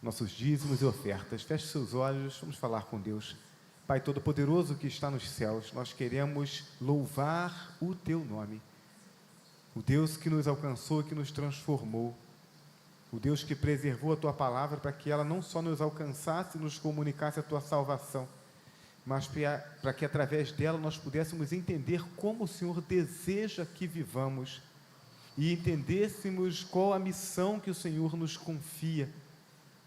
nossos dízimos e ofertas. Feche seus olhos, vamos falar com Deus. Pai Todo-Poderoso que está nos céus, nós queremos louvar o Teu nome. O Deus que nos alcançou, que nos transformou. O Deus que preservou a Tua palavra para que ela não só nos alcançasse e nos comunicasse a Tua salvação, mas para que através dela nós pudéssemos entender como o Senhor deseja que vivamos e entendêssemos qual a missão que o Senhor nos confia,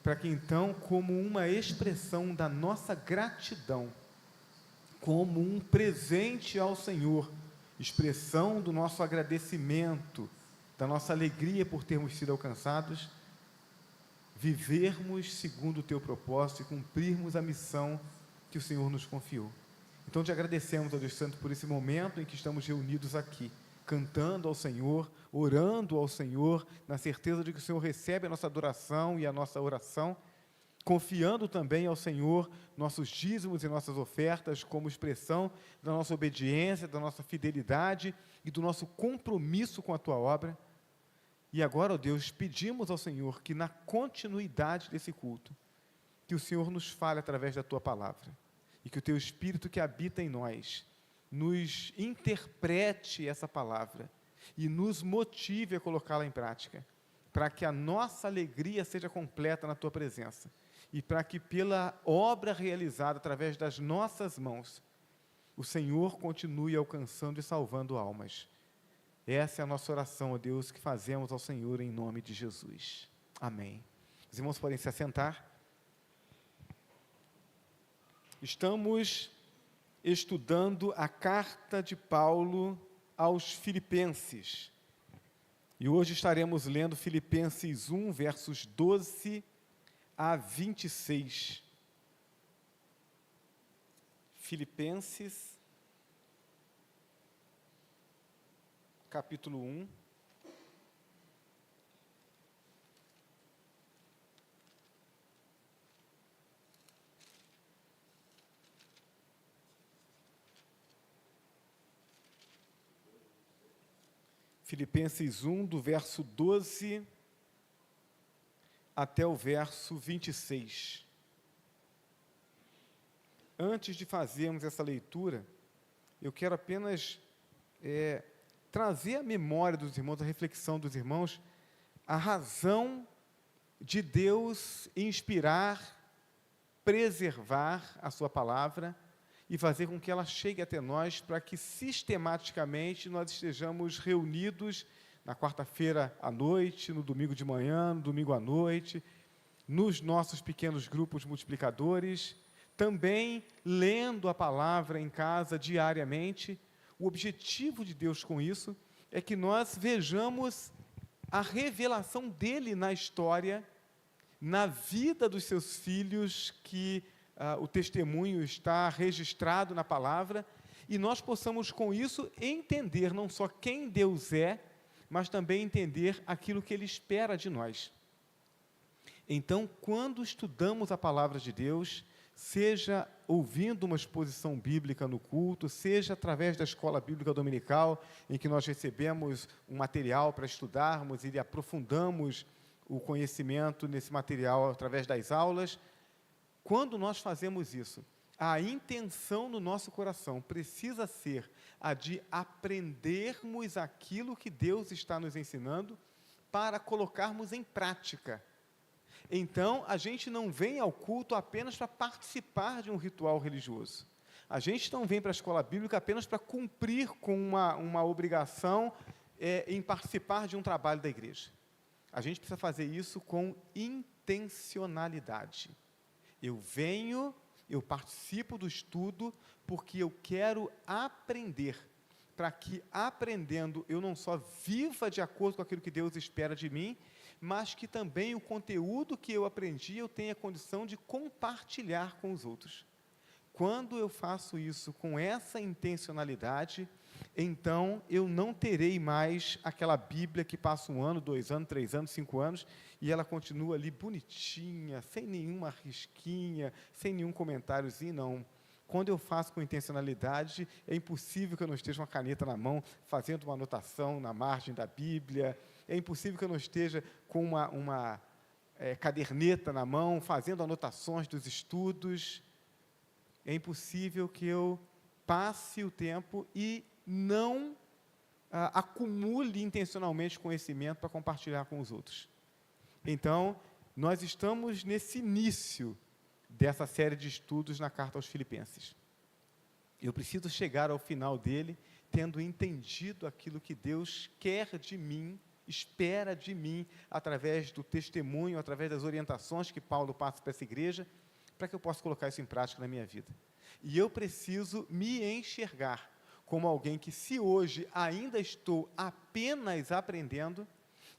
para que então, como uma expressão da nossa gratidão, como um presente ao Senhor, expressão do nosso agradecimento, da nossa alegria por termos sido alcançados, vivermos segundo o Teu propósito e cumprirmos a missão que o Senhor nos confiou. Então te agradecemos, ó Deus Santo, por esse momento em que estamos reunidos aqui, cantando ao Senhor, orando ao Senhor, na certeza de que o Senhor recebe a nossa adoração e a nossa oração, confiando também ao Senhor nossos dízimos e nossas ofertas como expressão da nossa obediência, da nossa fidelidade e do nosso compromisso com a Tua obra. E agora, ó Deus, pedimos ao Senhor que na continuidade desse culto, que o Senhor nos fale através da Tua palavra e que o Teu Espírito que habita em nós nos interprete essa palavra e nos motive a colocá-la em prática, para que a nossa alegria seja completa na Tua presença e para que pela obra realizada através das nossas mãos, o Senhor continue alcançando e salvando almas. Essa é a nossa oração, ó Deus, que fazemos ao Senhor em nome de Jesus. Amém. Os irmãos podem se assentar. Estamos estudando a carta de Paulo aos Filipenses. E hoje estaremos lendo Filipenses 1, versos 12 a 26. Filipenses, capítulo 1. Filipenses 1, do verso 12 até o verso 26. Antes de fazermos essa leitura, eu quero apenas trazer à memória dos irmãos, a reflexão dos irmãos, a razão de Deus inspirar, preservar a sua palavra e fazer com que ela chegue até nós, para que sistematicamente nós estejamos reunidos na quarta-feira à noite, no domingo de manhã, no domingo à noite, nos nossos pequenos grupos multiplicadores, também lendo a palavra em casa diariamente. O objetivo de Deus com isso é que nós vejamos a revelação dele na história, na vida dos seus filhos, que o testemunho está registrado na palavra, e nós possamos com isso entender não só quem Deus é, mas também entender aquilo que Ele espera de nós. Então, quando estudamos a palavra de Deus, seja ouvindo uma exposição bíblica no culto, seja através da escola bíblica dominical, em que nós recebemos um material para estudarmos e aprofundamos o conhecimento nesse material através das aulas, quando nós fazemos isso, a intenção no nosso coração precisa ser a de aprendermos aquilo que Deus está nos ensinando para colocarmos em prática. Então, a gente não vem ao culto apenas para participar de um ritual religioso. A gente não vem para a escola bíblica apenas para cumprir com uma obrigação em participar de um trabalho da igreja. A gente precisa fazer isso com intencionalidade. Eu participo do estudo porque eu quero aprender, para que aprendendo eu não só viva de acordo com aquilo que Deus espera de mim, mas que também o conteúdo que eu aprendi eu tenha condição de compartilhar com os outros. Quando eu faço isso com essa intencionalidade, então eu não terei mais aquela Bíblia que passa 1 ano, 2 anos, 3 anos, 5 anos, e ela continua ali bonitinha, sem nenhuma risquinha, sem nenhum comentáriozinho, não. Quando eu faço com intencionalidade, é impossível que eu não esteja com uma caneta na mão, fazendo uma anotação na margem da Bíblia, é impossível que eu não esteja com uma caderneta na mão, fazendo anotações dos estudos. É impossível que eu passe o tempo e não acumule intencionalmente conhecimento para compartilhar com os outros. Então, nós estamos nesse início dessa série de estudos na Carta aos Filipenses. Eu preciso chegar ao final dele tendo entendido aquilo que Deus quer de mim, espera de mim, através do testemunho, através das orientações que Paulo passa para essa igreja, para que eu possa colocar isso em prática na minha vida. E eu preciso me enxergar como alguém que, se hoje ainda estou apenas aprendendo,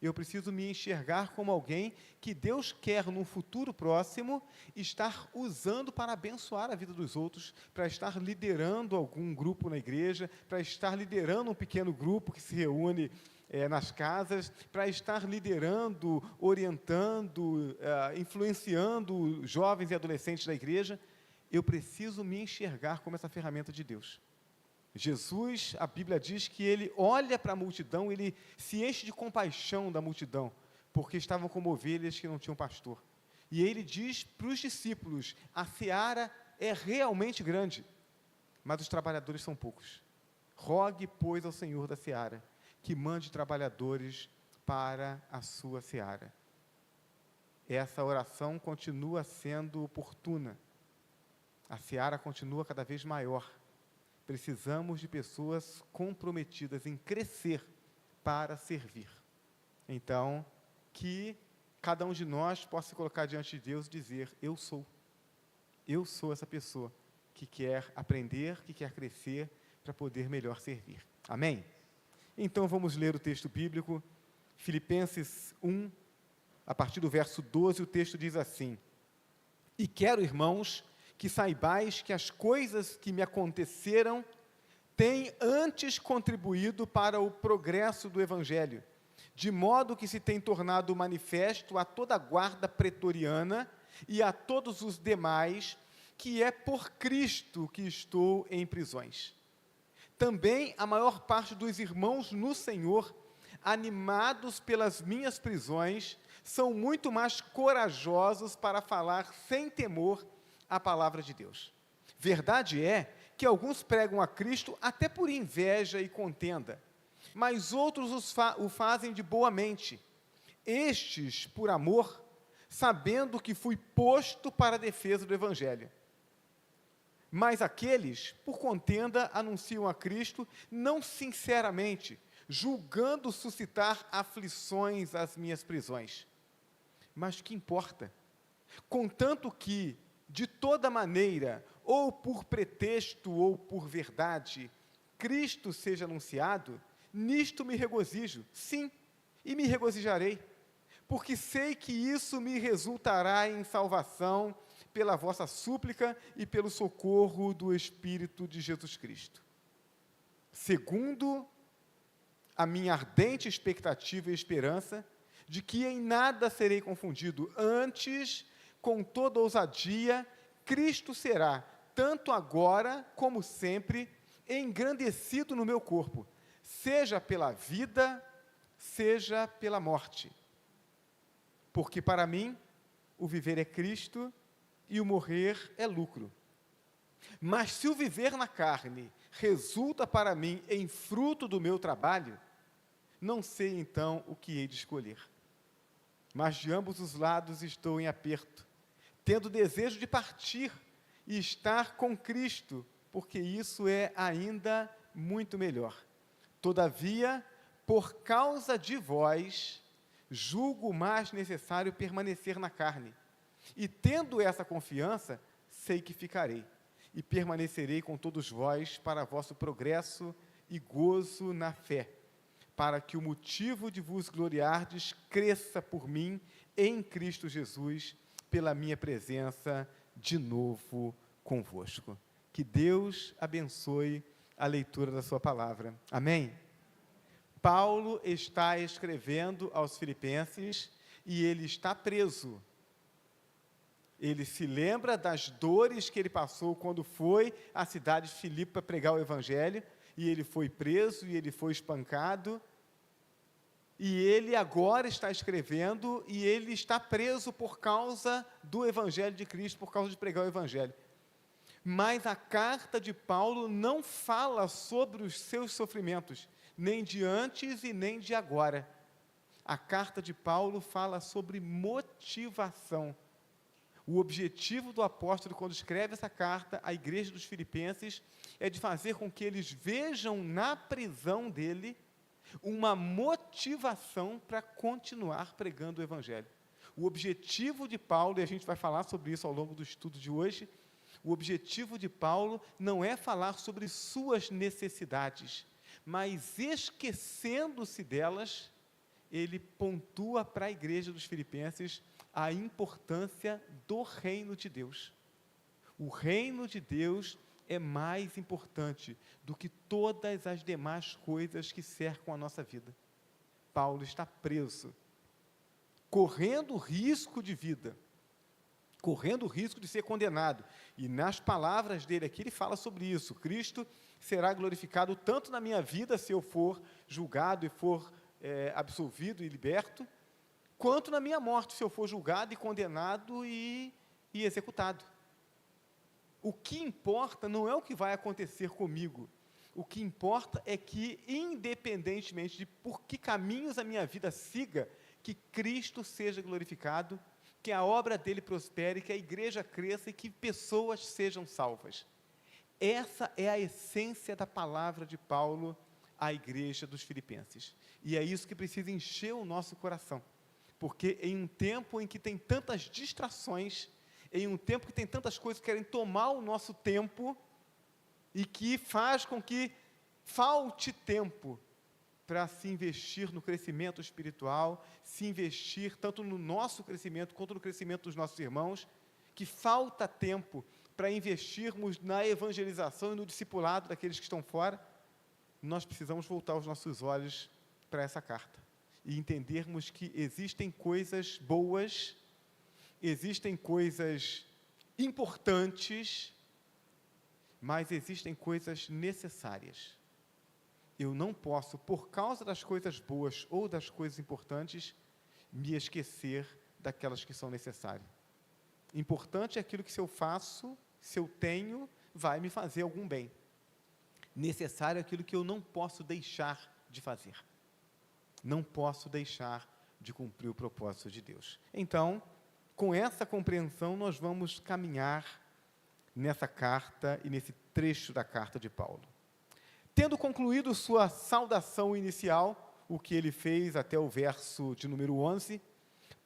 eu preciso me enxergar como alguém que Deus quer, num futuro próximo, estar usando para abençoar a vida dos outros, para estar liderando algum grupo na igreja, para estar liderando um pequeno grupo que se reúne nas casas, para estar liderando, orientando, influenciando jovens e adolescentes da igreja. Eu preciso me enxergar como essa ferramenta de Deus. Jesus, a Bíblia diz que ele olha para a multidão, ele se enche de compaixão da multidão, porque estavam como ovelhas que não tinham pastor. E ele diz para os discípulos: a seara é realmente grande, mas os trabalhadores são poucos. Rogue, pois, ao Senhor da seara, que mande trabalhadores para a sua seara. Essa oração continua sendo oportuna. A seara continua cada vez maior. Precisamos de pessoas comprometidas em crescer para servir. Então, que cada um de nós possa se colocar diante de Deus e dizer: eu sou essa pessoa que quer aprender, que quer crescer para poder melhor servir. Amém? Então, vamos ler o texto bíblico, Filipenses 1, a partir do verso 12, o texto diz assim: e quero, irmãos, que saibais que as coisas que me aconteceram têm antes contribuído para o progresso do Evangelho, de modo que se tem tornado manifesto a toda a guarda pretoriana e a todos os demais que é por Cristo que estou em prisões. Também a maior parte dos irmãos no Senhor, animados pelas minhas prisões, são muito mais corajosos para falar sem temor a palavra de Deus. Verdade é que alguns pregam a Cristo até por inveja e contenda, mas outros o fazem de boa mente. Estes, por amor, sabendo que fui posto para a defesa do Evangelho. Mas aqueles, por contenda, anunciam a Cristo, não sinceramente, julgando suscitar aflições às minhas prisões. Mas que importa? Contanto que, de toda maneira, ou por pretexto ou por verdade, Cristo seja anunciado, nisto me regozijo, sim, e me regozijarei, porque sei que isso me resultará em salvação pela vossa súplica e pelo socorro do Espírito de Jesus Cristo. Segundo a minha ardente expectativa e esperança, de que em nada serei confundido, antes, com toda ousadia, Cristo será, tanto agora como sempre, engrandecido no meu corpo, seja pela vida, seja pela morte. Porque para mim, o viver é Cristo e o morrer é lucro. Mas se o viver na carne resulta para mim em fruto do meu trabalho, não sei então o que hei de escolher. Mas de ambos os lados estou em aperto, tendo desejo de partir e estar com Cristo, porque isso é ainda muito melhor. Todavia, por causa de vós, julgo mais necessário permanecer na carne. E tendo essa confiança, sei que ficarei, e permanecerei com todos vós para vosso progresso e gozo na fé, para que o motivo de vos gloriardes cresça por mim em Cristo Jesus, pela minha presença de novo convosco. Que Deus abençoe a leitura da sua palavra. Amém? Paulo está escrevendo aos Filipenses e ele está preso. Ele se lembra das dores que ele passou quando foi à cidade de Filipe para pregar o Evangelho, e ele foi preso, e ele foi espancado, e ele agora está escrevendo, e ele está preso por causa do Evangelho de Cristo, por causa de pregar o Evangelho. Mas a carta de Paulo não fala sobre os seus sofrimentos, nem de antes e nem de agora. A carta de Paulo fala sobre motivação. O objetivo do apóstolo, quando escreve essa carta à igreja dos Filipenses, é de fazer com que eles vejam na prisão dele uma motivação para continuar pregando o Evangelho. O objetivo de Paulo, e a gente vai falar sobre isso ao longo do estudo de hoje, o objetivo de Paulo não é falar sobre suas necessidades, mas esquecendo-se delas, ele pontua para a igreja dos Filipenses a importância do reino de Deus. O reino de Deus é mais importante do que todas as demais coisas que cercam a nossa vida. Paulo está preso, correndo risco de vida, correndo o risco de ser condenado. E nas palavras dele aqui, ele fala sobre isso. Cristo será glorificado tanto na minha vida, se eu for julgado e for absolvido e liberto, quanto na minha morte, se eu for julgado e condenado e executado. O que importa não é o que vai acontecer comigo. O que importa é que, independentemente de por que caminhos a minha vida siga, que Cristo seja glorificado, que a obra dele prospere, que a igreja cresça e que pessoas sejam salvas. Essa é a essência da palavra de Paulo à igreja dos Filipenses. E é isso que precisa encher o nosso coração. Porque em um tempo em que tem tantas distrações, em um tempo que tem tantas coisas que querem tomar o nosso tempo, e que faz com que falte tempo para se investir no crescimento espiritual, se investir tanto no nosso crescimento, quanto no crescimento dos nossos irmãos, que falta tempo para investirmos na evangelização e no discipulado daqueles que estão fora, nós precisamos voltar os nossos olhos para essa carta, e entendermos que existem coisas boas, existem coisas importantes, mas existem coisas necessárias. Eu não posso, por causa das coisas boas ou das coisas importantes, me esquecer daquelas que são necessárias. Importante é aquilo que, se eu faço, se eu tenho, vai me fazer algum bem. Necessário é aquilo que eu não posso deixar de fazer. Não posso deixar de cumprir o propósito de Deus. Então, com essa compreensão, nós vamos caminhar nessa carta e nesse trecho da carta de Paulo. Tendo concluído sua saudação inicial, o que ele fez até o verso de número 11,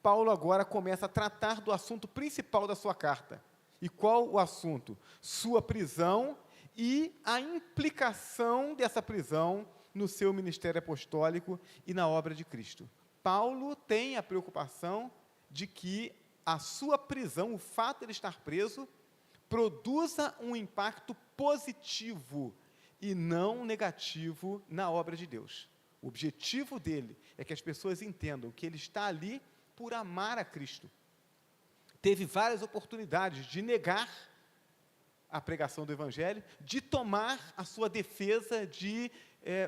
Paulo agora começa a tratar do assunto principal da sua carta. E qual o assunto? Sua prisão e a implicação dessa prisão no seu ministério apostólico e na obra de Cristo. Paulo tem a preocupação de que a sua prisão, o fato de ele estar preso, produza um impacto positivo e não negativo na obra de Deus. O objetivo dele é que as pessoas entendam que ele está ali por amar a Cristo. Teve várias oportunidades de negar a pregação do Evangelho, de tomar a sua defesa, de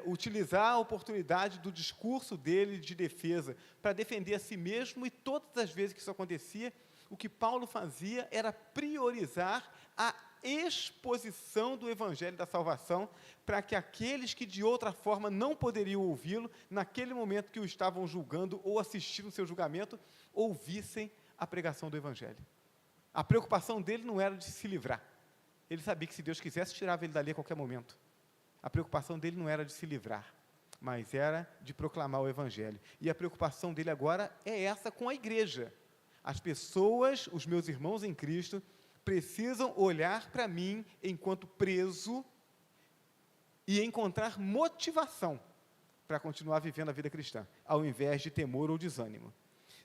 utilizar a oportunidade do discurso dele de defesa para defender a si mesmo, e todas as vezes que isso acontecia, o que Paulo fazia era priorizar a exposição do Evangelho da salvação, para que aqueles que de outra forma não poderiam ouvi-lo, naquele momento que o estavam julgando ou assistindo o seu julgamento, ouvissem a pregação do Evangelho. A preocupação dele não era de se livrar. Ele sabia que, se Deus quisesse, tirava ele dali a qualquer momento. A preocupação dele não era de se livrar, mas era de proclamar o Evangelho. E a preocupação dele agora é essa com a igreja. As pessoas, os meus irmãos em Cristo, precisam olhar para mim enquanto preso e encontrar motivação para continuar vivendo a vida cristã, ao invés de temor ou desânimo.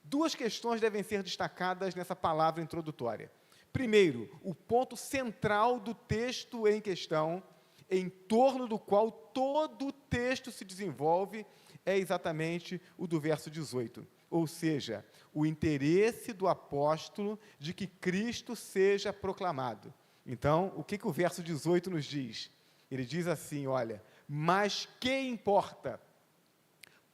Duas questões devem ser destacadas nessa palavra introdutória. Primeiro, o ponto central do texto em questão, em torno do qual todo o texto se desenvolve, é exatamente o do verso 18. Ou seja, o interesse do apóstolo de que Cristo seja proclamado. Então, o que o verso 18 nos diz? Ele diz assim, olha, mas que importa?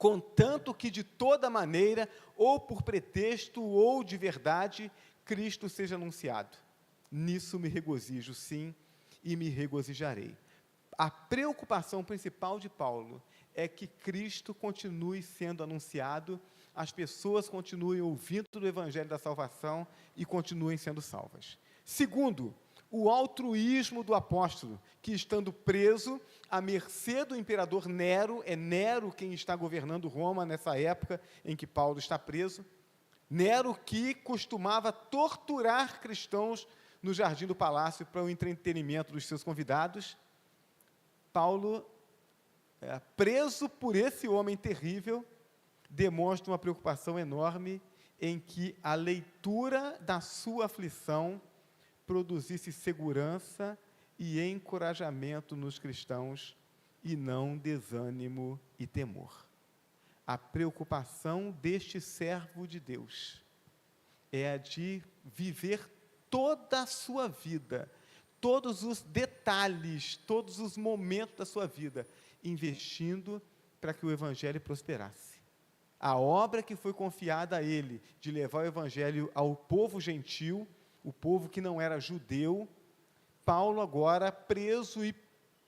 contanto que de toda maneira, ou por pretexto ou de verdade, Cristo seja anunciado. Nisso me regozijo, sim, e me regozijarei. A preocupação principal de Paulo é que Cristo continue sendo anunciado, as pessoas continuem ouvindo do Evangelho da salvação e continuem sendo salvas. Segundo, o altruísmo do apóstolo, que estando preso à mercê do imperador Nero, é Nero quem está governando Roma nessa época em que Paulo está preso, Nero que costumava torturar cristãos no jardim do palácio para o entretenimento dos seus convidados. Paulo, preso por esse homem terrível, demonstra uma preocupação enorme em que a leitura da sua aflição produzisse segurança e encorajamento nos cristãos e não desânimo e temor. A preocupação deste servo de Deus é a de viver toda a sua vida, todos os detalhes, todos os momentos da sua vida, investindo para que o Evangelho prosperasse. A obra que foi confiada a ele, de levar o Evangelho ao povo gentil, o povo que não era judeu, Paulo agora preso e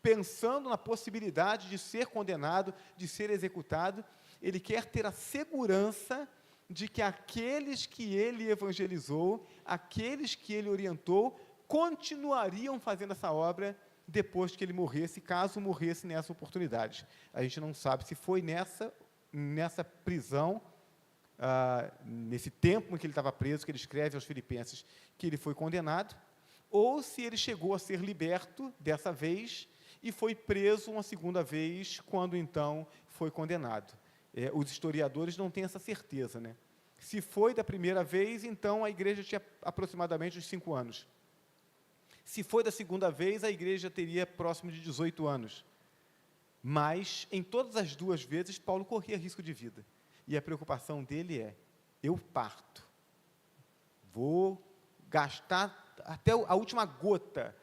pensando na possibilidade de ser condenado, de ser executado, ele quer ter a segurança de que aqueles que ele evangelizou, aqueles que ele orientou, continuariam fazendo essa obra depois que ele morresse, caso morresse nessa oportunidade. A gente não sabe se foi nessa prisão, nesse tempo em que ele estava preso, que ele escreve aos Filipenses, que ele foi condenado, ou se ele chegou a ser liberto dessa vez e foi preso uma segunda vez, quando então foi condenado. Os historiadores não têm essa certeza, né? Se foi da primeira vez, então a igreja tinha aproximadamente uns 5 anos. Se foi da segunda vez, a igreja teria próximo de 18 anos. Mas, em todas as duas vezes, Paulo corria risco de vida. E a preocupação dele é, eu parto, vou gastar até a última gota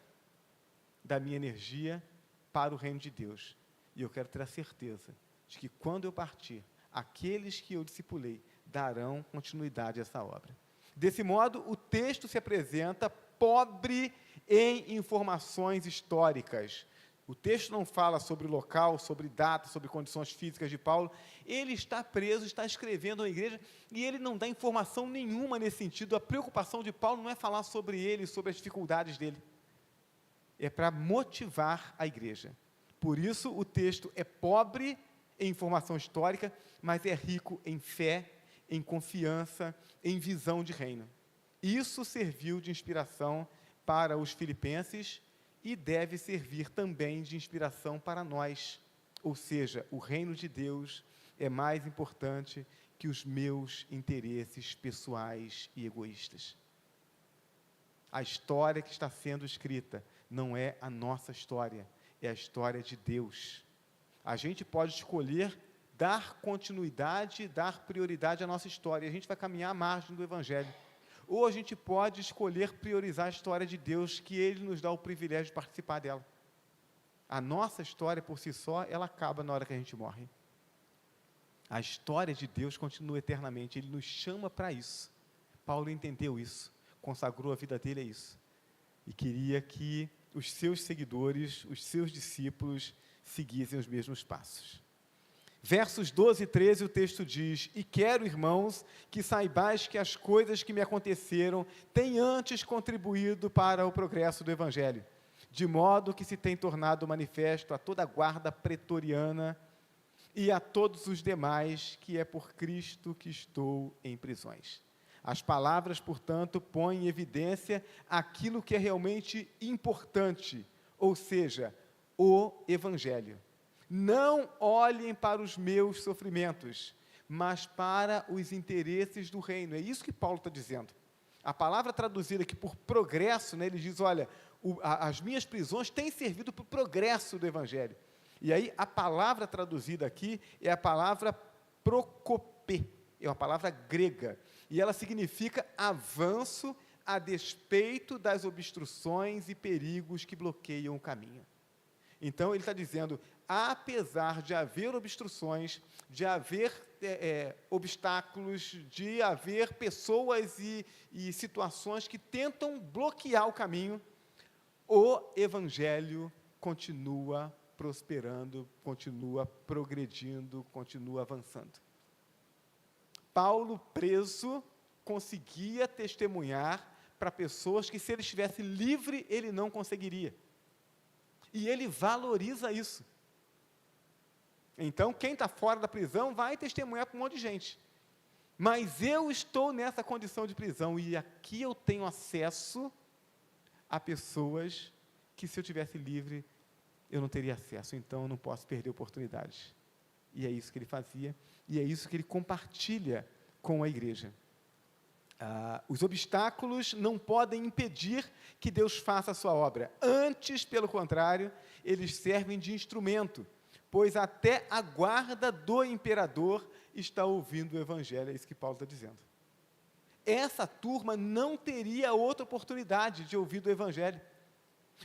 da minha energia para o reino de Deus. E eu quero ter a certeza de que, quando eu partir, aqueles que eu discipulei darão continuidade a essa obra. Desse modo, o texto se apresenta pobre em informações históricas. O texto não fala sobre local, sobre data, sobre condições físicas de Paulo. Ele está preso, está escrevendo à igreja, e ele não dá informação nenhuma nesse sentido. A preocupação de Paulo não é falar sobre ele, sobre as dificuldades dele. É para motivar a igreja. Por isso, o texto é pobre em informação histórica, mas é rico em fé, em confiança, em visão de reino. Isso serviu de inspiração para os filipenses e deve servir também de inspiração para nós. Ou seja, o reino de Deus é mais importante que os meus interesses pessoais e egoístas. A história que está sendo escrita não é a nossa história, é a história de Deus. A gente pode escolher dar continuidade, dar prioridade à nossa história, e a gente vai caminhar à margem do Evangelho. Ou a gente pode escolher priorizar a história de Deus, que Ele nos dá o privilégio de participar dela. A nossa história, por si só, ela acaba na hora que a gente morre. A história de Deus continua eternamente, Ele nos chama para isso. Paulo entendeu isso, consagrou a vida dele a isso. E queria que os seus seguidores, os seus discípulos, seguissem os mesmos passos. Versos 12 e 13, o texto diz: E quero, irmãos, que saibais que as coisas que me aconteceram têm antes contribuído para o progresso do Evangelho, de modo que se tem tornado manifesto a toda a guarda pretoriana e a todos os demais que é por Cristo que estou em prisões. As palavras, portanto, põem em evidência aquilo que é realmente importante, ou seja, o Evangelho. Não olhem para os meus sofrimentos, mas para os interesses do reino. É isso que Paulo está dizendo. A palavra traduzida aqui por progresso, né, ele diz, olha, as minhas prisões têm servido para o progresso do Evangelho. E aí, a palavra traduzida aqui é a palavra prokopê, é uma palavra grega, e ela significa avanço a despeito das obstruções e perigos que bloqueiam o caminho. Então, ele está dizendo, apesar de haver obstruções, de haver obstáculos, de haver pessoas e situações que tentam bloquear o caminho, o Evangelho continua prosperando, continua progredindo, continua avançando. Paulo, preso, conseguia testemunhar para pessoas que, se ele estivesse livre, ele não conseguiria. E ele valoriza isso. Então, quem está fora da prisão vai testemunhar para um monte de gente. Mas eu estou nessa condição de prisão, e aqui eu tenho acesso a pessoas que, se eu tivesse livre, eu não teria acesso. Então, eu não posso perder oportunidades. E é isso que ele fazia, e é isso que ele compartilha com a igreja. Os obstáculos não podem impedir que Deus faça a sua obra. Antes, pelo contrário, eles servem de instrumento, pois até a guarda do imperador está ouvindo o Evangelho. É isso que Paulo está dizendo. Essa turma não teria outra oportunidade de ouvir do Evangelho.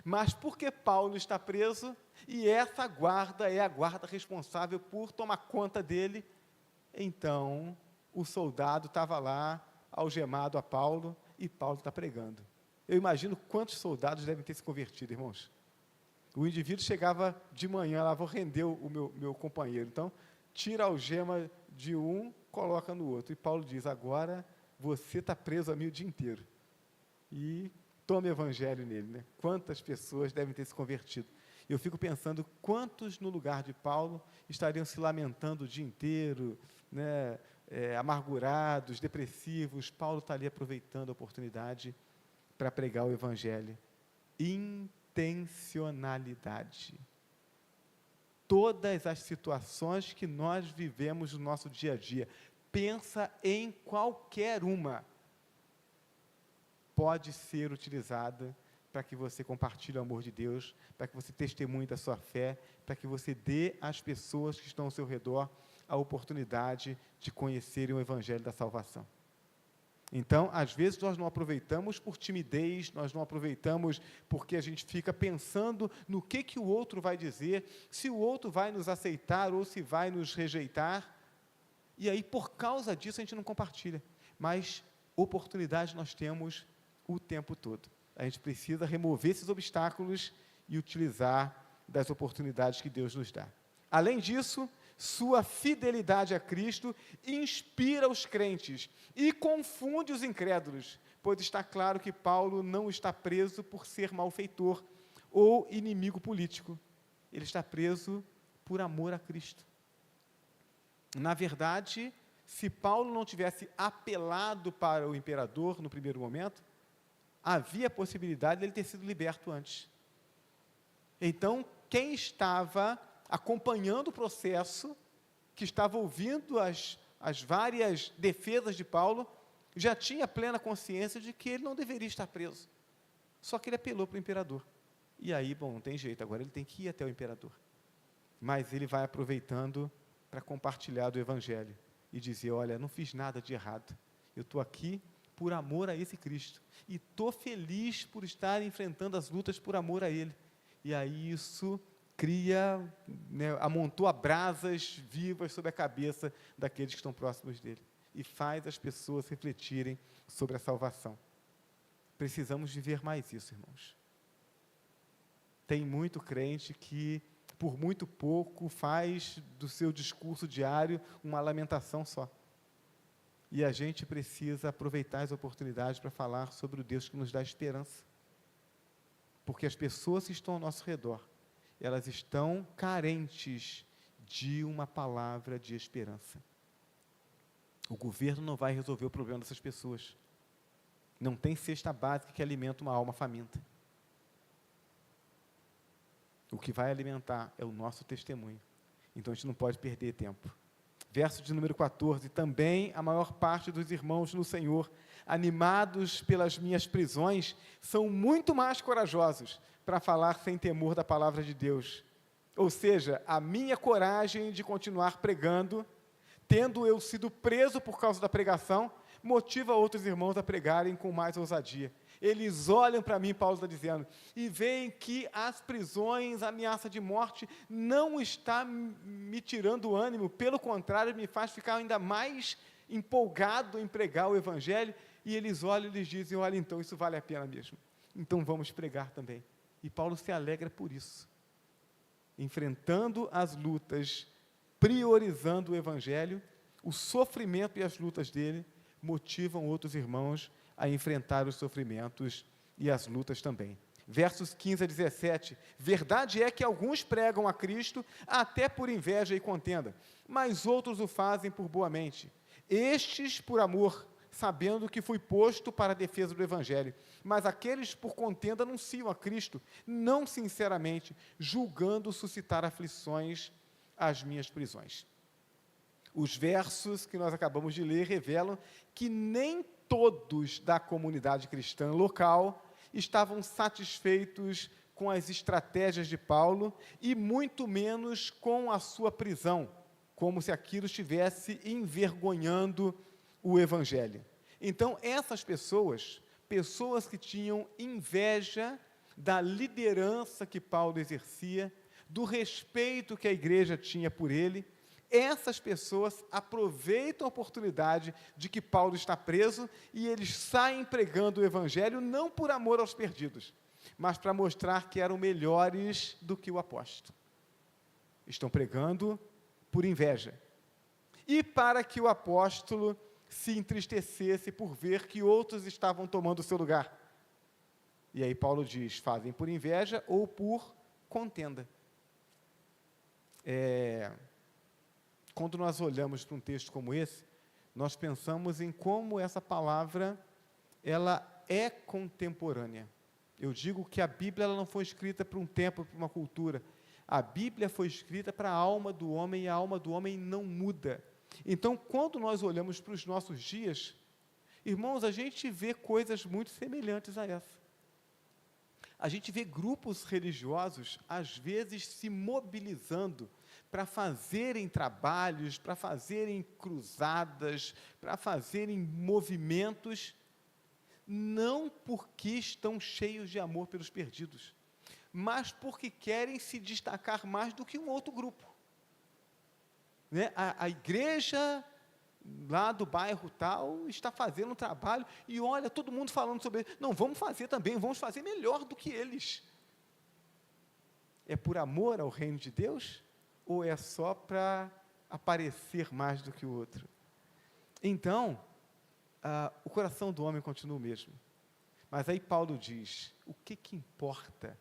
Mas porque Paulo está preso, e essa guarda é a guarda responsável por tomar conta dele, então o soldado estava lá, algemado a Paulo, e Paulo está pregando. Eu imagino quantos soldados devem ter se convertido, irmãos. O indivíduo chegava de manhã, lá, vou render o meu companheiro. Então, tira a algema de um, coloca no outro. E Paulo diz, agora você está preso a mim o dia inteiro. E toma o Evangelho nele, né? Quantas pessoas devem ter se convertido. Eu fico pensando quantos, no lugar de Paulo, estariam se lamentando o dia inteiro, né? Amargurados, depressivos. Paulo está ali aproveitando a oportunidade para pregar o Evangelho. Intencionalidade. Todas as situações que nós vivemos no nosso dia a dia, pensa em qualquer uma, pode ser utilizada para que você compartilhe o amor de Deus, para que você testemunhe da sua fé, para que você dê às pessoas que estão ao seu redor a oportunidade de conhecerem o Evangelho da salvação. Então, às vezes, nós não aproveitamos por timidez, nós não aproveitamos porque a gente fica pensando no que o outro vai dizer, se o outro vai nos aceitar ou se vai nos rejeitar, e aí, por causa disso, a gente não compartilha. Mas oportunidade nós temos o tempo todo. A gente precisa remover esses obstáculos e utilizar das oportunidades que Deus nos dá. Além disso, sua fidelidade a Cristo inspira os crentes e confunde os incrédulos, pois está claro que Paulo não está preso por ser malfeitor ou inimigo político. Ele está preso por amor a Cristo. Na verdade, se Paulo não tivesse apelado para o imperador no primeiro momento, havia a possibilidade de ele ter sido liberto antes. Então, quem estava acompanhando o processo, que estava ouvindo as várias defesas de Paulo, já tinha plena consciência de que ele não deveria estar preso. Só que ele apelou para o imperador. E aí, bom, não tem jeito, agora ele tem que ir até o imperador. Mas ele vai aproveitando para compartilhar do Evangelho e dizer, olha, não fiz nada de errado. Eu estou aqui por amor a esse Cristo. E estou feliz por estar enfrentando as lutas por amor a Ele. E aí isso cria, né, amontoa brasas vivas sobre a cabeça daqueles que estão próximos dele. E faz as pessoas refletirem sobre a salvação. Precisamos viver mais isso, irmãos. Tem muito crente que, por muito pouco, faz do seu discurso diário uma lamentação só. E a gente precisa aproveitar as oportunidades para falar sobre o Deus que nos dá esperança. Porque as pessoas que estão ao nosso redor, elas estão carentes de uma palavra de esperança. O governo não vai resolver o problema dessas pessoas. Não tem cesta básica que alimenta uma alma faminta. O que vai alimentar é o nosso testemunho. Então, a gente não pode perder tempo. Verso de número 14, também a maior parte dos irmãos no Senhor, animados pelas minhas prisões, são muito mais corajosos para falar sem temor da palavra de Deus. Ou seja, a minha coragem de continuar pregando, tendo eu sido preso por causa da pregação, motiva outros irmãos a pregarem com mais ousadia. Eles olham para mim, Paulo está dizendo, e veem que as prisões, a ameaça de morte, não está me tirando o ânimo, pelo contrário, me faz ficar ainda mais empolgado em pregar o Evangelho, e eles olham e eles dizem, olha, então isso vale a pena mesmo, então vamos pregar também. E Paulo se alegra por isso, enfrentando as lutas, priorizando o Evangelho, o sofrimento e as lutas dele motivam outros irmãos a enfrentar os sofrimentos e as lutas também. Versos 15 a 17, verdade é que alguns pregam a Cristo até por inveja e contenda, mas outros o fazem por boa mente. Estes por amor, sabendo que fui posto para a defesa do Evangelho, mas aqueles por contenda anunciam a Cristo, não sinceramente, julgando suscitar aflições às minhas prisões. Os versos que nós acabamos de ler revelam que nem todos da comunidade cristã local estavam satisfeitos com as estratégias de Paulo e muito menos com a sua prisão, como se aquilo estivesse envergonhando o Evangelho. Então, essas pessoas que tinham inveja da liderança que Paulo exercia, do respeito que a igreja tinha por ele, essas pessoas aproveitam a oportunidade de que Paulo está preso e eles saem pregando o Evangelho não por amor aos perdidos, mas para mostrar que eram melhores do que o apóstolo. Estão pregando por inveja. E para que o apóstolo se entristecesse por ver que outros estavam tomando o seu lugar. E aí Paulo diz, fazem por inveja ou por contenda. Quando nós olhamos para um texto como esse, nós pensamos em como essa palavra, ela é contemporânea. Eu digo que a Bíblia ela não foi escrita para um tempo, para uma cultura. A Bíblia foi escrita para a alma do homem, e a alma do homem não muda. Então, quando nós olhamos para os nossos dias, irmãos, a gente vê coisas muito semelhantes a essa. A gente vê grupos religiosos, às vezes, se mobilizando para fazerem trabalhos, para fazerem cruzadas, para fazerem movimentos, não porque estão cheios de amor pelos perdidos, mas porque querem se destacar mais do que um outro grupo. Né? A igreja lá do bairro tal está fazendo um trabalho, e olha, todo mundo falando sobre ele, não, vamos fazer também, vamos fazer melhor do que eles. É por amor ao reino de Deus? Ou é só para aparecer mais do que o outro? Então, o coração do homem continua o mesmo. Mas aí Paulo diz, o que importa?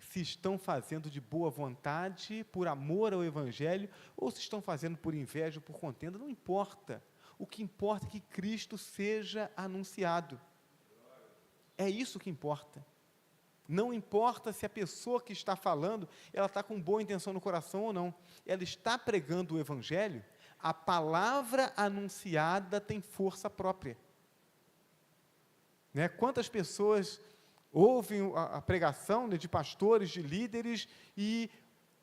Se estão fazendo de boa vontade, por amor ao Evangelho, ou se estão fazendo por inveja ou por contenda, não importa. O que importa é que Cristo seja anunciado. É isso que importa. Não importa se a pessoa que está falando, ela está com boa intenção no coração ou não. Ela está pregando o Evangelho, a palavra anunciada tem força própria. Né? Quantas pessoas ouvem a pregação, né, de pastores, de líderes, e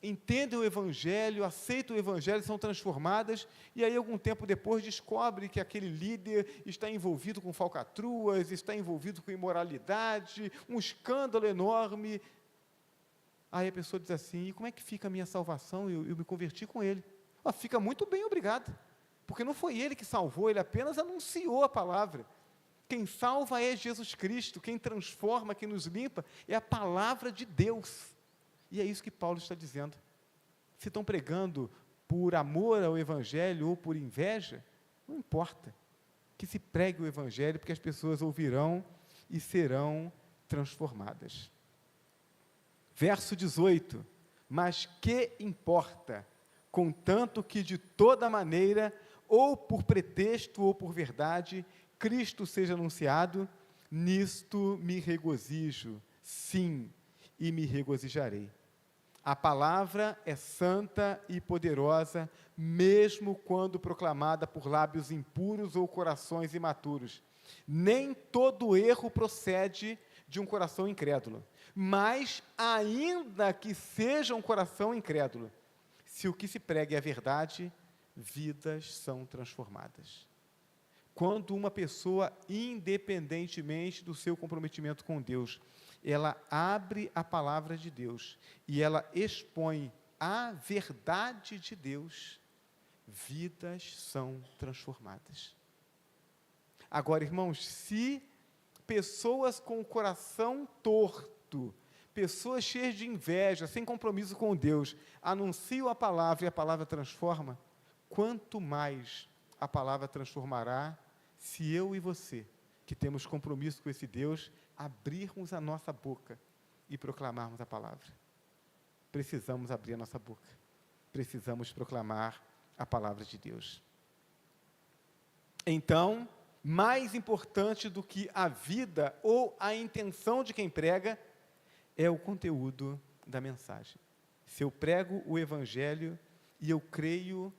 entendem o Evangelho, aceitam o Evangelho, são transformadas, e aí algum tempo depois descobre que aquele líder está envolvido com falcatruas, está envolvido com imoralidade, um escândalo enorme. Aí a pessoa diz assim, e como é que fica a minha salvação? Eu me converti com ele. Fica muito bem, obrigado, porque não foi ele que salvou, ele apenas anunciou a palavra. Quem salva é Jesus Cristo, quem transforma, quem nos limpa, é a palavra de Deus. E é isso que Paulo está dizendo. Se estão pregando por amor ao Evangelho ou por inveja, não importa. Que se pregue o Evangelho, porque as pessoas ouvirão e serão transformadas. Verso 18, mas que importa, contanto que de toda maneira, ou por pretexto ou por verdade, Cristo seja anunciado, nisto me regozijo, sim, e me regozijarei. A palavra é santa e poderosa, mesmo quando proclamada por lábios impuros ou corações imaturos. Nem todo erro procede de um coração incrédulo, mas ainda que seja um coração incrédulo, se o que se prega é a verdade, vidas são transformadas. quando uma pessoa, independentemente do seu comprometimento com Deus, ela abre a palavra de Deus e ela expõe a verdade de Deus, vidas são transformadas. Agora, irmãos, se pessoas com o coração torto, pessoas cheias de inveja, sem compromisso com Deus, anunciam a palavra e a palavra transforma, quanto mais a palavra transformará se eu e você, que temos compromisso com esse Deus, abrirmos a nossa boca e proclamarmos a palavra. Precisamos abrir a nossa boca. Precisamos proclamar a palavra de Deus. Então, mais importante do que a vida ou a intenção de quem prega, é o conteúdo da mensagem. Se eu prego o Evangelho e eu creio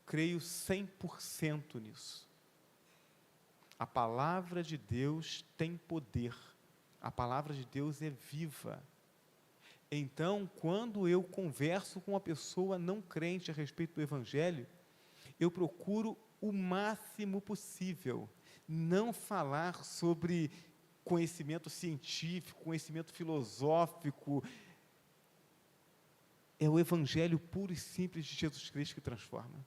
100% nisso. A palavra de Deus tem poder. A palavra de Deus é viva. Então, quando eu converso com uma pessoa não crente a respeito do Evangelho, eu procuro o máximo possível não falar sobre conhecimento científico, conhecimento filosófico. É o Evangelho puro e simples de Jesus Cristo que transforma.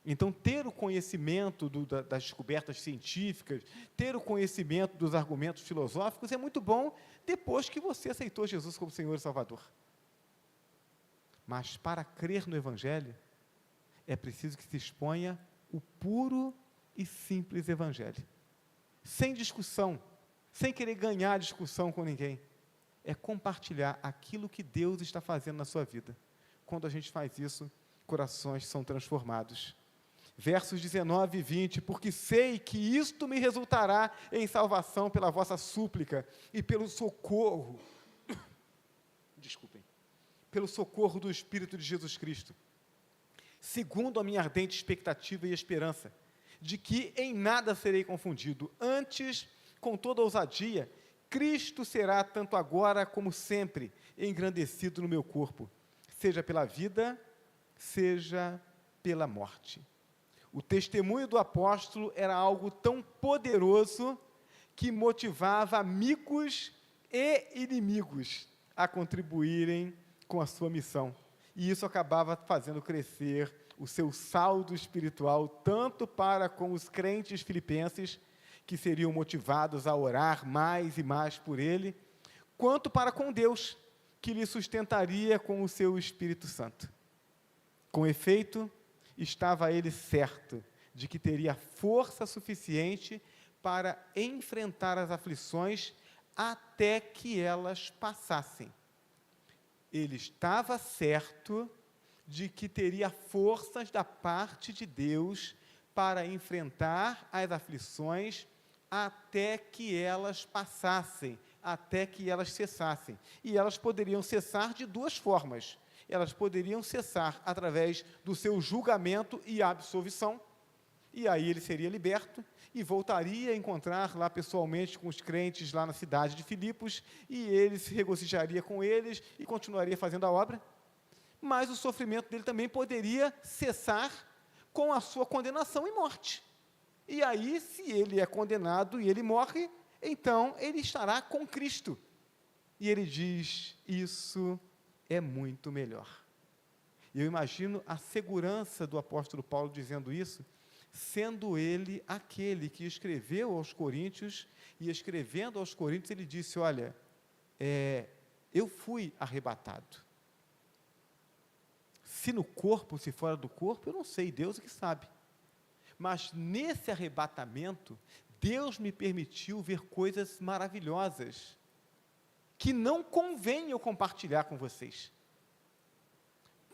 Então, ter o conhecimento das descobertas científicas, ter o conhecimento dos argumentos filosóficos é muito bom depois que você aceitou Jesus como Senhor e Salvador. Mas para crer no Evangelho, é preciso que se exponha o puro e simples Evangelho. Sem discussão, sem querer ganhar discussão com ninguém. É compartilhar aquilo que Deus está fazendo na sua vida. Quando a gente faz isso, corações são transformados. Versos 19 e 20, porque sei que isto me resultará em salvação pela vossa súplica e pelo socorro, pelo socorro do Espírito de Jesus Cristo, segundo a minha ardente expectativa e esperança, de que em nada serei confundido, antes, com toda ousadia, Cristo será, tanto agora como sempre, engrandecido no meu corpo, seja pela vida, seja pela morte. O testemunho do apóstolo era algo tão poderoso que motivava amigos e inimigos a contribuírem com a sua missão. E isso acabava fazendo crescer o seu saldo espiritual, tanto para com os crentes filipenses, que seriam motivados a orar mais e mais por ele, quanto para com Deus, que lhe sustentaria com o seu Espírito Santo. Com efeito, estava ele certo de que teria força suficiente para enfrentar as aflições até que elas passassem. Ele estava certo de que teria forças da parte de Deus para enfrentar as aflições até que elas passassem, até que elas cessassem. E elas poderiam cessar de duas formas. Elas poderiam cessar através do seu julgamento e absolvição, e aí ele seria liberto e voltaria a encontrar lá pessoalmente com os crentes lá na cidade de Filipos, e ele se regozijaria com eles e continuaria fazendo a obra. Mas o sofrimento dele também poderia cessar com a sua condenação e morte. E aí, se ele é condenado e ele morre, então ele estará com Cristo. E ele diz, isso é muito melhor. Eu imagino a segurança do apóstolo Paulo dizendo isso, sendo ele aquele que escreveu aos Coríntios, e escrevendo aos Coríntios ele disse, olha, eu fui arrebatado. Se no corpo, se fora do corpo, eu não sei, Deus é que sabe. Mas nesse arrebatamento, Deus me permitiu ver coisas maravilhosas, que não convém eu compartilhar com vocês.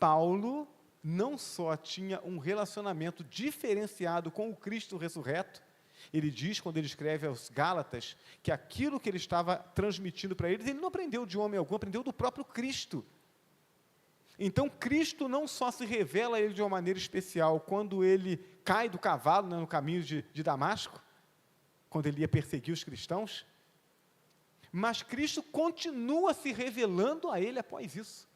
Paulo não só tinha um relacionamento diferenciado com o Cristo ressurreto, ele diz, quando ele escreve aos Gálatas, que aquilo que ele estava transmitindo para eles, ele não aprendeu de homem algum, aprendeu do próprio Cristo. Então, Cristo não só se revela a ele de uma maneira especial, quando ele cai do cavalo, no caminho de Damasco, quando ele ia perseguir os cristãos, mas Cristo continua se revelando a ele após isso.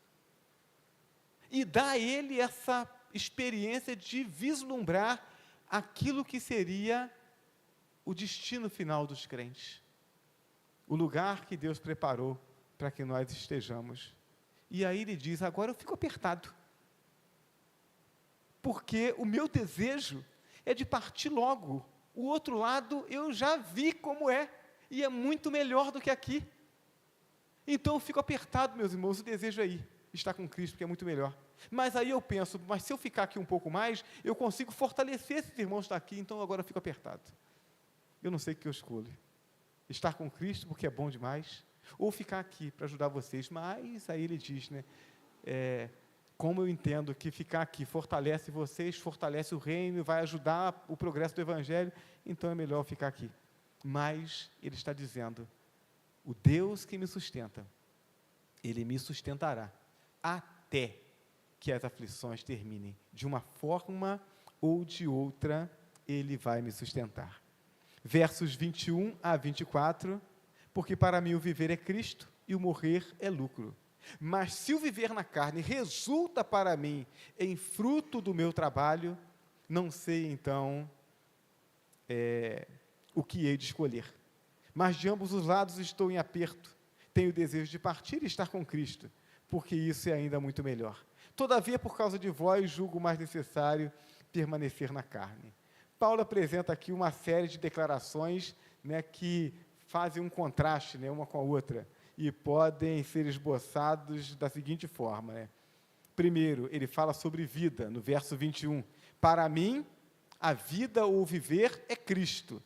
E dá a ele essa experiência de vislumbrar aquilo que seria o destino final dos crentes, o lugar que Deus preparou para que nós estejamos. E aí ele diz, agora eu fico apertado, porque o meu desejo é de partir logo, o outro lado eu já vi como é, e é muito melhor do que aqui. Então eu fico apertado, meus irmãos, o desejo é ir, estar com Cristo, porque é muito melhor. Mas aí eu penso, mas se eu ficar aqui um pouco mais, eu consigo fortalecer esses irmãos que estão aqui, então agora eu fico apertado. Eu não sei o que eu escolho. Estar com Cristo, porque é bom demais, ou ficar aqui para ajudar vocês. Mas aí ele diz, né, como eu entendo que ficar aqui fortalece vocês, fortalece o reino, vai ajudar o progresso do Evangelho, então é melhor ficar aqui. Mas ele está dizendo, o Deus que me sustenta, Ele me sustentará até que as aflições terminem. De uma forma ou de outra, Ele vai me sustentar. Versos 21 a 24, porque para mim o viver é Cristo e o morrer é lucro. Mas se o viver na carne resulta para mim em fruto do meu trabalho, não sei então o que hei de escolher. Mas de ambos os lados estou em aperto. Tenho desejo de partir e estar com Cristo, porque isso é ainda muito melhor. Todavia, por causa de vós, julgo mais necessário permanecer na carne. Paulo apresenta aqui uma série de declarações, né, que fazem um contraste, né, uma com a outra, e podem ser esboçados da seguinte forma, né? Primeiro, ele fala sobre vida, no verso 21. Para mim, a vida ou viver é Cristo.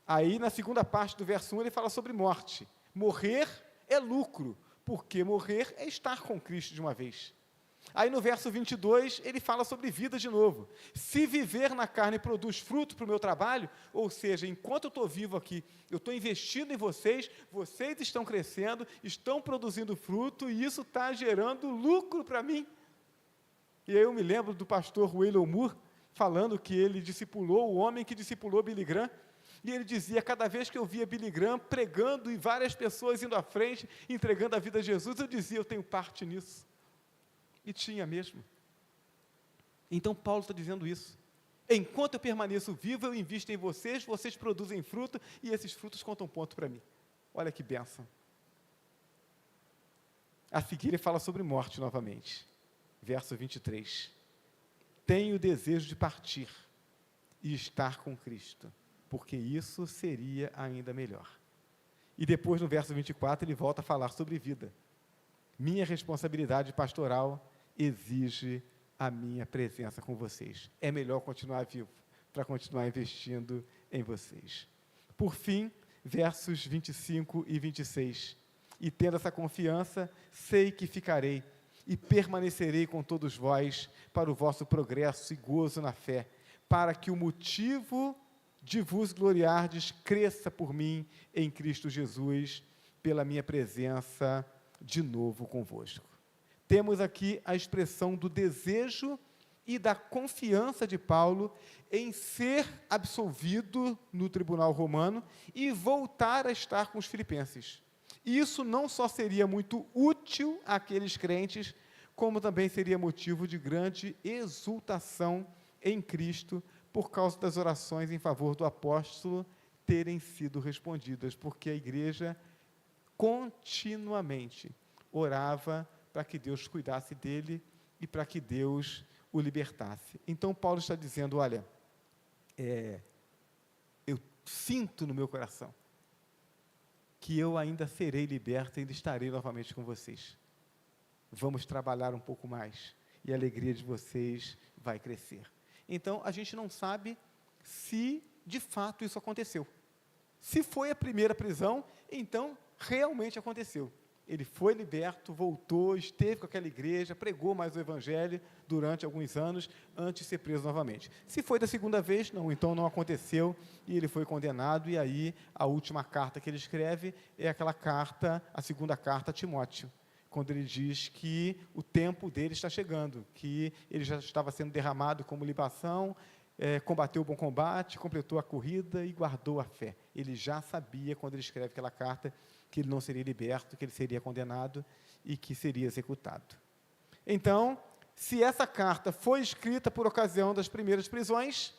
Aí, na segunda parte do verso 1, ele fala sobre morte. Morrer é lucro, porque morrer é estar com Cristo de uma vez. Aí, no verso 22, ele fala sobre vida de novo. Se viver na carne produz fruto para o meu trabalho, ou seja, enquanto eu estou vivo aqui, eu estou investindo em vocês, vocês estão crescendo, estão produzindo fruto, e isso está gerando lucro para mim. E aí eu me lembro do pastor Waylon Moore, falando que ele discipulou o homem que discipulou Billy Graham, e ele dizia, cada vez que eu via Billy Graham pregando e várias pessoas indo à frente, entregando a vida a Jesus, eu dizia, eu tenho parte nisso. E tinha mesmo. Então Paulo está dizendo isso. Enquanto eu permaneço vivo, eu invisto em vocês, vocês produzem fruto, e esses frutos contam ponto para mim. Olha que bênção. A seguir ele fala sobre morte novamente. Verso 23. Tenho desejo de partir e estar com Cristo, porque isso seria ainda melhor. E depois, no verso 24, ele volta a falar sobre vida. Minha responsabilidade pastoral exige a minha presença com vocês. É melhor continuar vivo, para continuar investindo em vocês. Por fim, versos 25 e 26. E tendo essa confiança, sei que ficarei e permanecerei com todos vós para o vosso progresso e gozo na fé, para que o motivo de vos gloriardes cresça por mim em Cristo Jesus, pela minha presença de novo convosco. Temos aqui a expressão do desejo e da confiança de Paulo em ser absolvido no tribunal romano e voltar a estar com os filipenses. Isso não só seria muito útil àqueles crentes, como também seria motivo de grande exultação em Cristo, por causa das orações em favor do apóstolo terem sido respondidas, porque a igreja continuamente orava para que Deus cuidasse dele e para que Deus o libertasse. Então Paulo está dizendo, olha, eu sinto no meu coração que eu ainda serei liberto, ainda estarei novamente com vocês. Vamos trabalhar um pouco mais e a alegria de vocês vai crescer. Então, a gente não sabe se, de fato, isso aconteceu. Se foi a primeira prisão, então, realmente aconteceu. Ele foi liberto, voltou, esteve com aquela igreja, pregou mais o Evangelho durante alguns anos, antes de ser preso novamente. Se foi da segunda vez, não, então não aconteceu, e ele foi condenado, e aí a última carta que ele escreve é aquela carta, a segunda carta a Timóteo, quando ele diz que o tempo dele está chegando, que ele já estava sendo derramado como libação, combateu o bom combate, completou a corrida e guardou a fé. Ele já sabia, quando ele escreve aquela carta, que ele não seria liberto, que ele seria condenado e que seria executado. Então, se essa carta foi escrita por ocasião das primeiras prisões,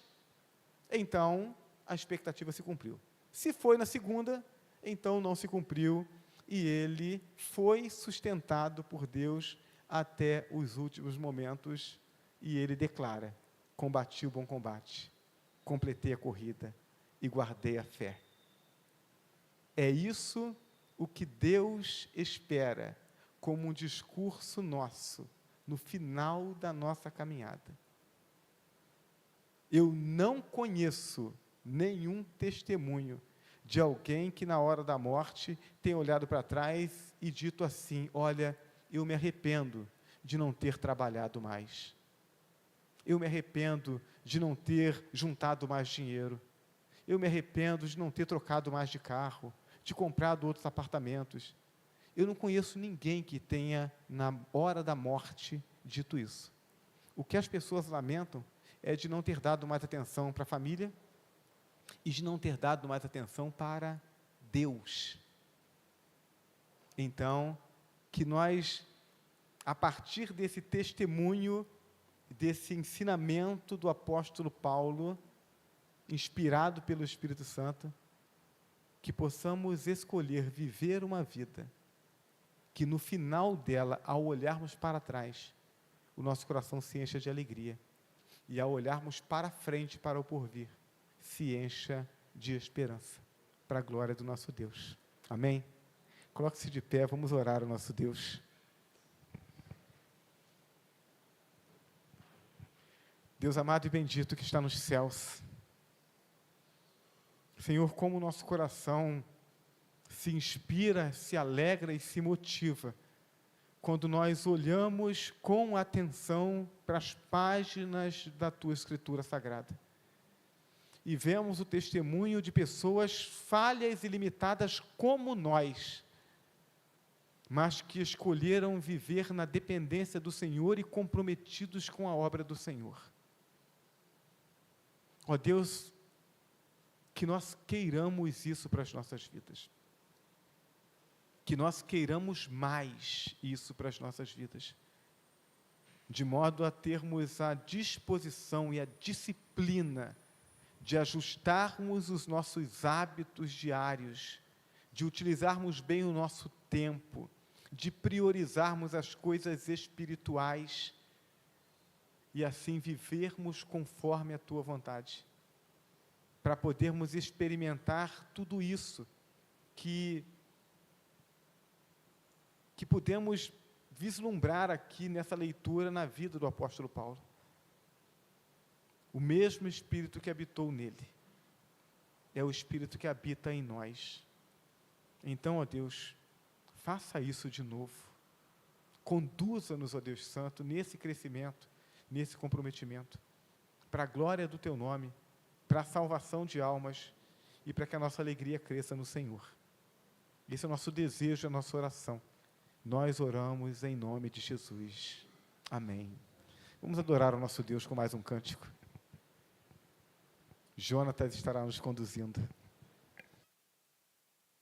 então a expectativa se cumpriu. Se foi na segunda, então não se cumpriu, e ele foi sustentado por Deus até os últimos momentos, e ele declara: combati o bom combate, completei a corrida e guardei a fé. É isso o que Deus espera como um discurso nosso no final da nossa caminhada. Eu não conheço nenhum testemunho de alguém que na hora da morte tenha olhado para trás e dito assim: olha, eu me arrependo de não ter trabalhado mais. Eu me arrependo de não ter juntado mais dinheiro. Eu me arrependo de não ter trocado mais de carro, de comprado outros apartamentos. Eu não conheço ninguém que tenha, na hora da morte, dito isso. O que as pessoas lamentam é de não ter dado mais atenção para a família e de não ter dado mais atenção para Deus. Então, que nós, a partir desse testemunho, desse ensinamento do apóstolo Paulo, inspirado pelo Espírito Santo, que possamos escolher viver uma vida que no final dela, ao olharmos para trás, o nosso coração se encha de alegria, e ao olharmos para frente, para o porvir, se encha de esperança, para a glória do nosso Deus. Amém? Coloque-se de pé, vamos orar ao nosso Deus. Deus amado e bendito que está nos céus, Senhor, como o nosso coração se inspira, se alegra e se motiva quando nós olhamos com atenção para as páginas da Tua Escritura Sagrada e vemos o testemunho de pessoas falhas e limitadas como nós, mas que escolheram viver na dependência do Senhor e comprometidos com a obra do Senhor. Ó Deus, que nós queiramos isso para as nossas vidas. Que nós queiramos mais isso para as nossas vidas. De modo a termos a disposição e a disciplina de ajustarmos os nossos hábitos diários, de utilizarmos bem o nosso tempo, de priorizarmos as coisas espirituais e assim vivermos conforme a Tua vontade, para podermos experimentar tudo isso que podemos vislumbrar aqui nessa leitura na vida do apóstolo Paulo. O mesmo Espírito que habitou nele é o Espírito que habita em nós. Então, ó Deus, faça isso de novo. Conduza-nos, ó Deus Santo, nesse crescimento, nesse comprometimento, para a glória do Teu nome, para a salvação de almas e para que a nossa alegria cresça no Senhor. Esse é o nosso desejo, a nossa oração. Nós oramos em nome de Jesus. Amém. Vamos adorar o nosso Deus com mais um cântico. Jonatas estará nos conduzindo.